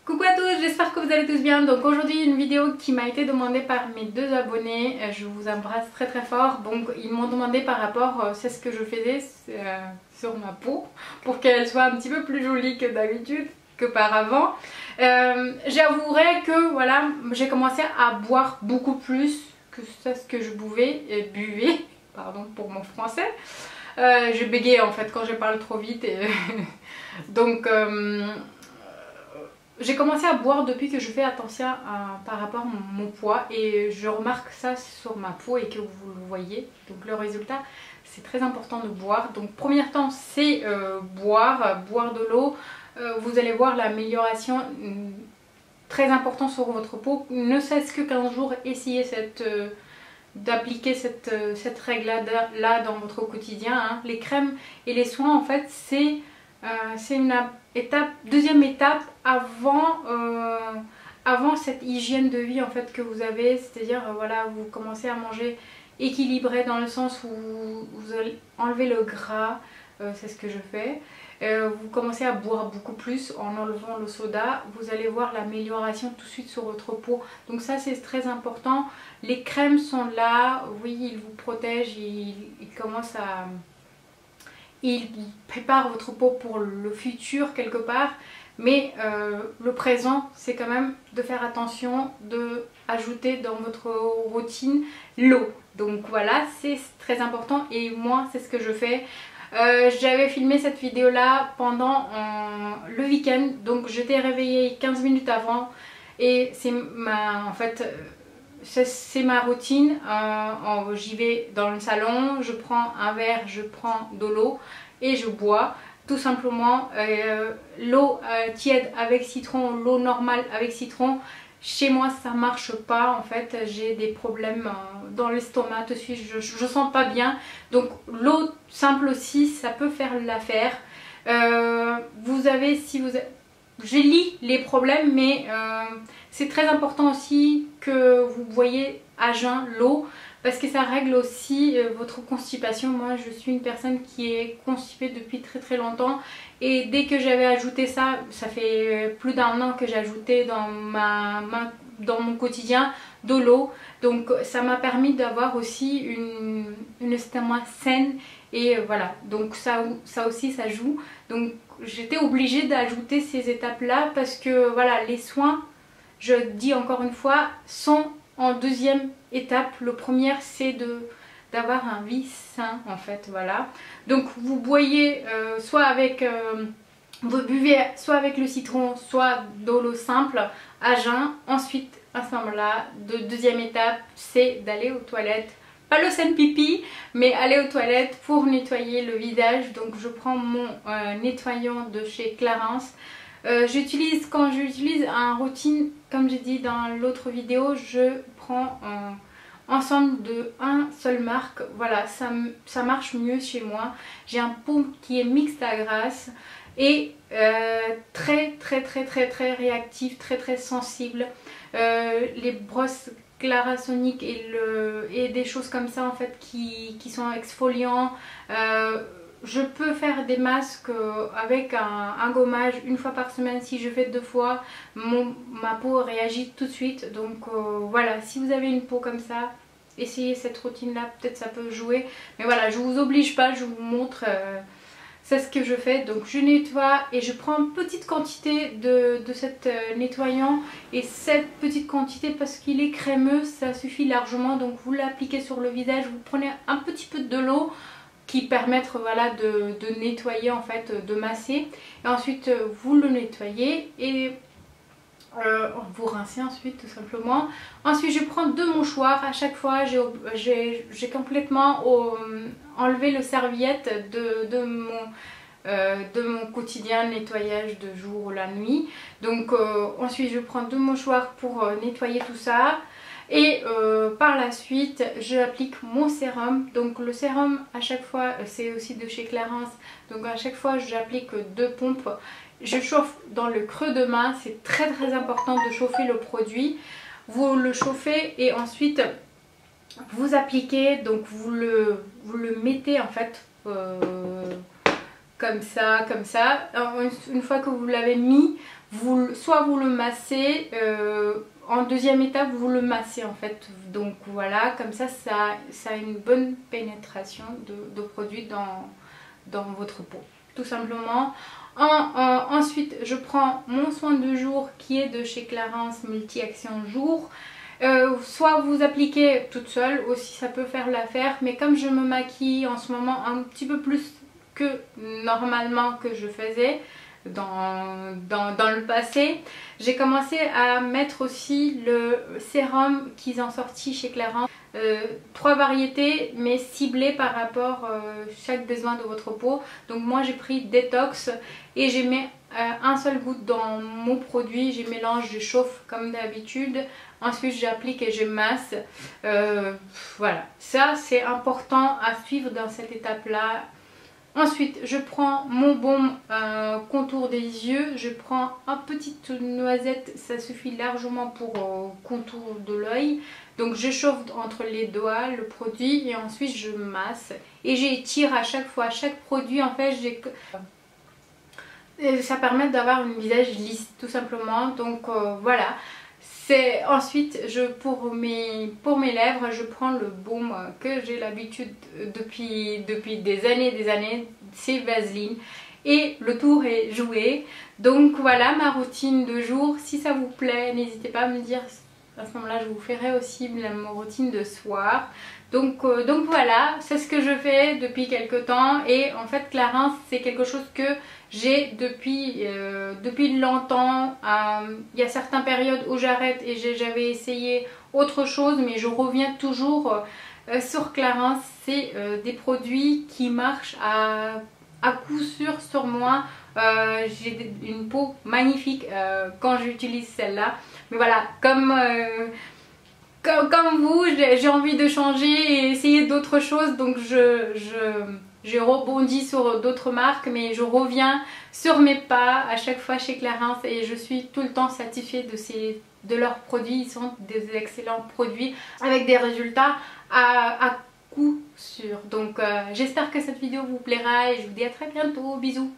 Coucou à tous, j'espère que vous allez tous bien. Donc aujourd'hui une vidéo qui m'a été demandée par mes deux abonnés. Je vous embrasse très très fort. Donc ils m'ont demandé par rapport, c'est ce que je faisais sur ma peau pour qu'elle soit un petit peu plus jolie que d'habitude, qu'auparavant. J'avouerai que voilà, j'ai commencé à boire beaucoup plus que ça ce que je buvais, pardon pour mon français. Je bégayais en fait quand je parle trop vite et donc j'ai commencé à boire depuis que je fais attention par rapport à mon poids et je remarque ça sur ma peau et que vous le voyez. Donc le résultat, c'est très important de boire. Donc premier temps, c'est boire de l'eau. Vous allez voir l'amélioration très importante sur votre peau. Ne serait-ce que 15 jours, essayez d'appliquer cette règle là dans votre quotidien, hein. Les crèmes et les soins en fait c'est une deuxième étape avant cette hygiène de vie en fait que vous avez, c'est-à-dire voilà, vous commencez à manger équilibré dans le sens où vous enlevez le gras, c'est ce que je fais. Vous commencez à boire beaucoup plus en enlevant le soda, vous allez voir l'amélioration tout de suite sur votre peau. Donc ça c'est très important. Les crèmes sont là, oui, ils vous protègent, ils commencent à... Ils préparent votre peau pour le futur quelque part. Mais le présent, c'est quand même de faire attention, de ajouter dans votre routine l'eau. Donc voilà, c'est très important et moi c'est ce que je fais. J'avais filmé cette vidéo là pendant le week-end, donc j'étais réveillée 15 minutes avant et c'est ma routine. J'y vais dans le salon, je prends un verre, je prends de l'eau et je bois tout simplement l'eau tiède avec citron, l'eau normale avec citron. Chez moi ça marche pas en fait, j'ai des problèmes dans l'estomac, tout de suite je sens pas bien. Donc l'eau simple aussi ça peut faire l'affaire. Je lis les problèmes mais c'est très important aussi que vous voyez à jeun l'eau parce que ça règle aussi votre constipation. Moi je suis une personne qui est constipée depuis très très longtemps et dès que j'avais ajouté ça, ça fait plus d'un an que j'ai ajouté dans mon quotidien de l'eau. Donc ça m'a permis d'avoir aussi une estomac saine et voilà, donc ça aussi ça joue. Donc j'étais obligée d'ajouter ces étapes là parce que voilà, les soins, je dis encore une fois, sont en deuxième étape. Le premier c'est d'avoir un vie sain en fait, voilà. Donc vous boyez vous buvez soit avec le citron, soit de l'eau simple à jeun. Ensuite à ce moment-là, deuxième étape, c'est d'aller aux toilettes. Pas le sen pipi, mais aller aux toilettes pour nettoyer le visage. Donc je prends mon nettoyant de chez Clarins. Quand j'utilise un routine, comme j'ai dit dans l'autre vidéo, je prends ensemble de un seule marque. Voilà, ça marche mieux chez moi. J'ai un pot qui est mixte à grasse et très réactif, très sensible. Les brosses Clarisonic et des choses comme ça en fait qui sont exfoliants. Je peux faire des masques avec un gommage une fois par semaine. Si je fais 2 fois, ma peau réagit tout de suite. Donc voilà, si vous avez une peau comme ça, essayez cette routine là, peut-être ça peut jouer. Mais voilà, je vous oblige pas, je vous montre. C'est ce que je fais. Donc je nettoie et je prends une petite quantité de cet nettoyant. Et cette petite quantité, parce qu'il est crémeux, ça suffit largement. Donc vous l'appliquez sur le visage, vous prenez un petit peu de l'eau qui permettent voilà, de nettoyer en fait, de masser. Et ensuite vous le nettoyez et vous rincez ensuite tout simplement. Ensuite je prends 2 mouchoirs. À chaque fois j'ai complètement enlevé le serviette de mon quotidien nettoyage de jour ou la nuit. Donc ensuite je prends 2 mouchoirs pour nettoyer tout ça. Et par la suite j'applique mon sérum. Donc le sérum à chaque fois c'est aussi de chez Clarins. Donc à chaque fois j'applique 2 pompes. Je chauffe dans le creux de main. C'est très important de chauffer le produit. Vous le chauffez et ensuite vous appliquez. Donc vous le mettez en fait comme ça. Alors, une fois que vous l'avez mis, soit vous le massez, en deuxième étape vous le massez en fait. Donc voilà, comme ça a une bonne pénétration de produit dans votre peau, tout simplement. Ensuite je prends mon soin de jour qui est de chez Clarins Multi Action Jour. Soit vous appliquez toute seule aussi, ça peut faire l'affaire, mais comme je me maquille en ce moment un petit peu plus que normalement que je faisais dans le passé, j'ai commencé à mettre aussi le sérum qu'ils ont sorti chez Clarins. 3 variétés mais ciblées par rapport chaque besoin de votre peau. Donc moi j'ai pris Détox et j'ai mis un seul goutte dans mon produit, je mélange, je chauffe comme d'habitude, ensuite j'applique et je masse. Voilà, ça c'est important à suivre dans cette étape là. Ensuite je prends mon baume contour des yeux, je prends une petite noisette, ça suffit largement pour contour de l'œil. Donc je chauffe entre les doigts le produit et ensuite je masse et j'étire à chaque fois, chaque produit en fait ça permet d'avoir un visage lisse tout simplement. Donc voilà. Ensuite pour mes lèvres je prends le baume que j'ai l'habitude depuis des années, c'est Vaseline et le tour est joué. Donc voilà ma routine de jour, si ça vous plaît n'hésitez pas à me dire, à ce moment là je vous ferai aussi ma routine de soir. Donc voilà, c'est ce que je fais depuis quelques temps et en fait Clarins c'est quelque chose que j'ai depuis longtemps. Il y a certaines périodes où j'arrête et j'avais essayé autre chose mais je reviens toujours sur Clarins. C'est des produits qui marchent à coup sûr sur moi. J'ai une peau magnifique quand j'utilise celle-là. Mais voilà, comme vous, j'ai envie de changer et essayer d'autres choses. Donc j'ai rebondi sur d'autres marques, mais je reviens sur mes pas à chaque fois chez Clarins et je suis tout le temps satisfaite de leurs produits. Ils sont des excellents produits avec des résultats à coup sûr. Donc j'espère que cette vidéo vous plaira et je vous dis à très bientôt. Bisous.